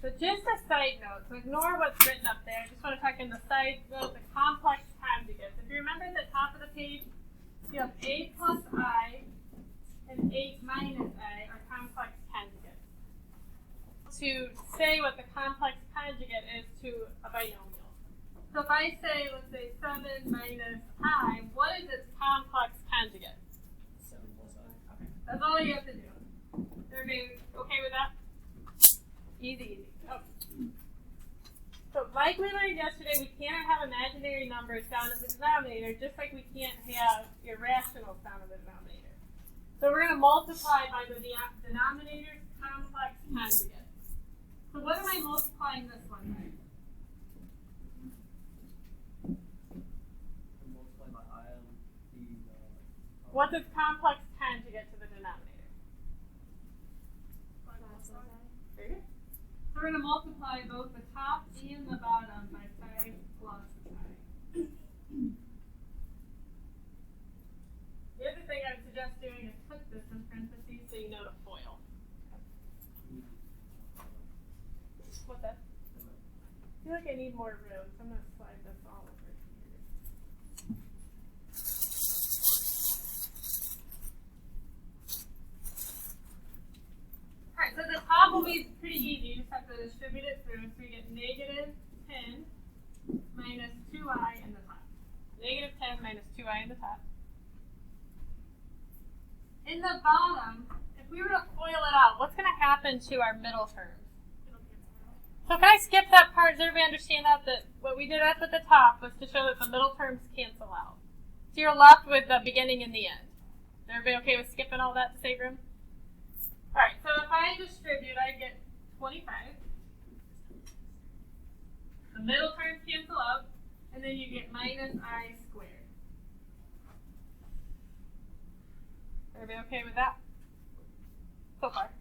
so just a side note, so ignore what's written up there. I just want to talk in the side note, the complex conjugates. If you remember at the top of the page, you have A plus I and A minus I are complex conjugates. To say what the complex conjugate is to a binomial. So if I say, let's say 7 minus I, what is its complex conjugate? 7 plus I. Okay, that's all you have to do. Everybody okay with that? Easy. Oh. So like we learned yesterday, we can't have imaginary numbers down in the denominator, just like we can't have irrationals down in the denominator. So we're going to multiply by the denominator's complex conjugate. So what am I multiplying this one by? Multiply by I on the. What's its complex conjugate to the denominator? Very good. So we're going to multiply both the top and the bottom by 5 plus I. The other thing I would suggest doing is put this in parentheses so you know to FOIL. What's that? I feel like I need more room, so I'm going to slide this all over here. Alright, so the top will be pretty easy. You just have to distribute it through. So we get negative 10 minus 2i in the top. Negative 10 minus 2i in the top. In the bottom, if we were to FOIL it out, what's going to happen to our middle terms? So can I skip that part? Does everybody understand that what we did up at the top was to show that the middle terms cancel out? So you're left with the beginning and the end. Is everybody okay with skipping all that to save room? Alright, so if I distribute, I get 25. The middle terms cancel out, and then you get minus I squared. Everybody okay with that? So far.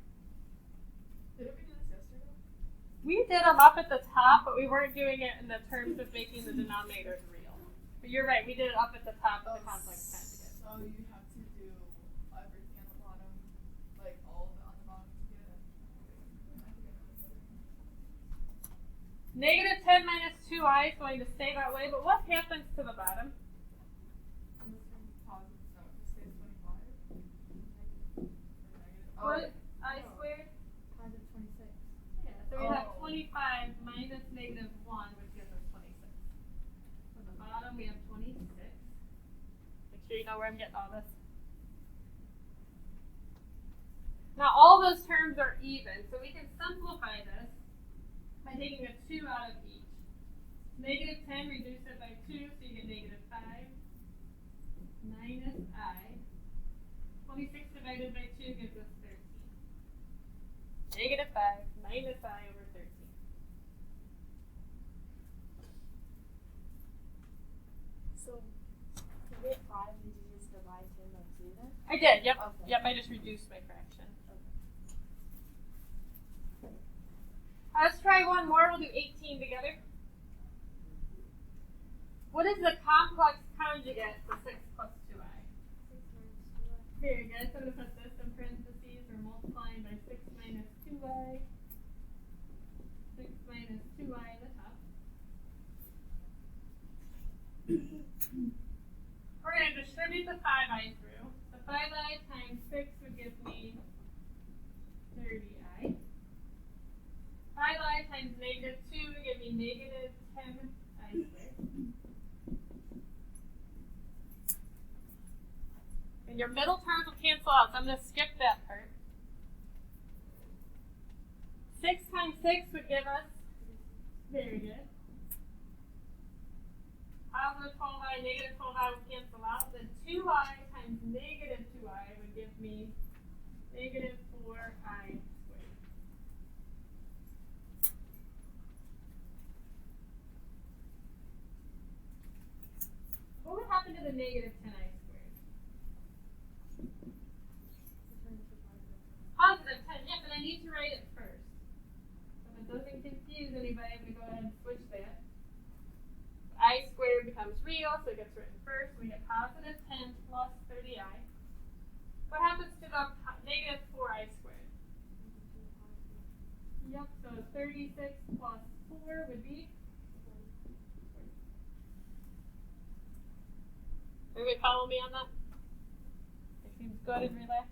Didn't we do this yesterday? We did them up at the top, but we weren't doing it in the terms of making the denominators real. But you're right, we did it up at the top of the complex conjugate. So you have to do everything on the bottom, like all of it on the bottom to get it. Negative 10 minus 2i is going to stay that way, but what happens to the bottom? And this turns positive, so it just stays 25. What? I squared? Positive 26. Yeah, so we have 25 minus negative 1, which gives us 26. On the bottom, we have 26. Make sure you know where I'm getting all this. Now, all those terms are even, so we can simplify this by taking a 2 out of each. Negative 10, reduce it by 2, so you get negative 5 minus I. 26 divided by 2 gives us 13. Negative 5 minus I over 13. So, to get 5, did you just divide 10 by 2 then? I did, yep. Okay. Yep, I just reduced my fraction. Okay. Let's try one more. We'll do 18 together. What is the complex conjugate for 6 plus 2i? 6 minus 2i. Very good. So I'm going to put this in parentheses. We're multiplying by 6 minus 2i. 6 minus 2i in the top. We're going to distribute the 5i through. So 5i times 6 would give me 30i. 5i times negative 2 would give me negative 10i squared. And your middle terms will cancel out, so I'm going to skip that part. 6 times 6 would give us, very good. Positive 12i, negative 12i would cancel out. Then 2i times negative 2i would give me negative 4i squared. What would happen to the negative 10i squared? Positive 10, yeah, but I need to write it first. So if it doesn't confuse anybody, I'm going to go ahead and switch that. I squared becomes real, so it gets written first. We get positive 10 plus 30i. What happens to the negative 4i squared? Yep, so 36 plus 4 would be? Everybody follow me on that? It seems good and relaxed.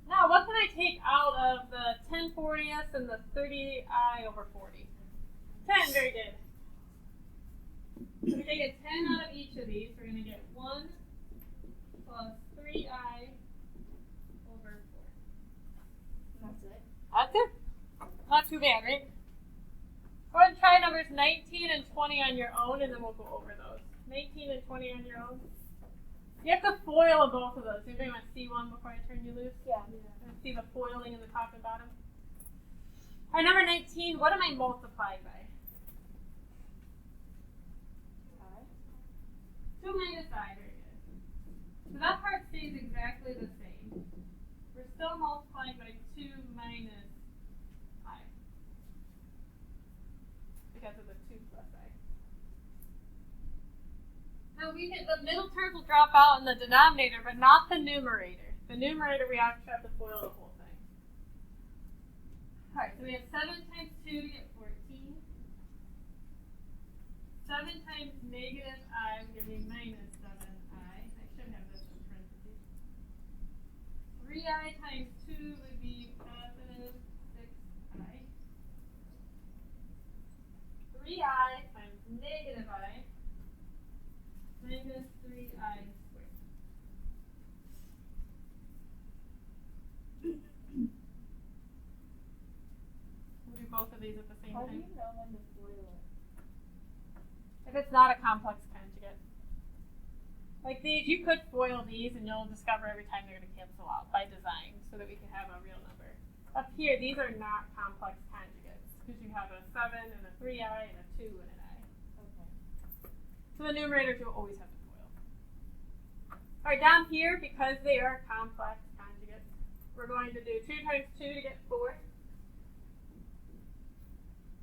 Now, what can I take out of the 10/40th and the 30i over 40? 10, very good. So we take a 10 out of each of these. We're going to get 1 plus 3i over 4. That's it. That's it. Not too bad, right? Go ahead and try numbers 19 and 20 on your own, and then we'll go over those. 19 and 20 on your own. You have to foil both of those. Anybody want to see one before I turn you loose? Yeah. And see the foiling in the top and bottom? All right, number 19, what am I multiplying by? 2 minus I, very good. So that part stays exactly the same. We're still multiplying by 2 minus I. Because of the 2 plus I. Now the middle terms will drop out in the denominator, but not the numerator. The numerator, we actually have to FOIL the whole thing. Alright, so we have 7 times 2 to get 14. 7 times negative I would give me minus 7i. I should have this in parentheses. 3i times 2 would be positive 6i. 3i times negative I minus 3i squared. We'll do both of these at the same How do time. you know when to foil it? If it's not a complex conjugate. Like these, you could FOIL these and you'll discover every time they're going to cancel out by design so that we can have a real number. Up here, these are not complex conjugates because you have a 7 and a 3i and a 2 and an I. Okay. So the numerators you'll always have to FOIL. Alright, down here, because they are complex conjugates, we're going to do 2 times 2 to get 4.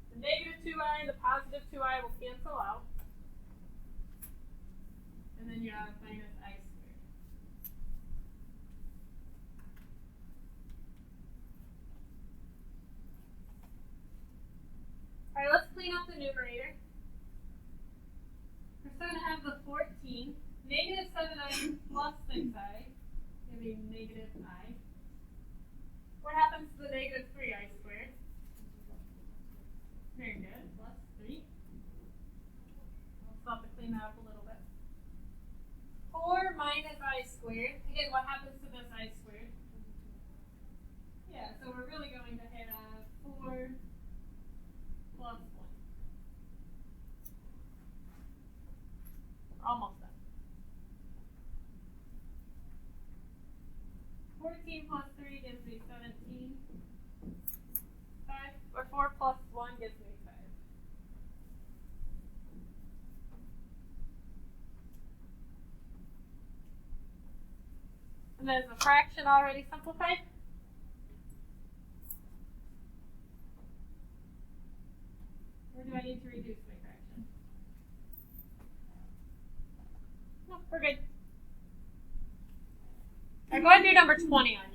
The negative 2i and the positive 2i will cancel out. And then you have minus I squared. Alright, let's clean up the numerator. We're still going to have the 14. Negative 7i plus 6i, giving negative I. What happens to the negative 3i squared? Very good, plus 3. We'll still have to clean that up a little bit. 4 minus I squared. Again, what happens to this I squared? Yeah, so we're really going to hit 4 plus 1. We're almost done. 14 plus 3 gives me 17. 4 plus 1 gives me 5. And then is the fraction already simplified? Or do I need to reduce my fraction? No, we're good. Alright, go ahead and do number 20 on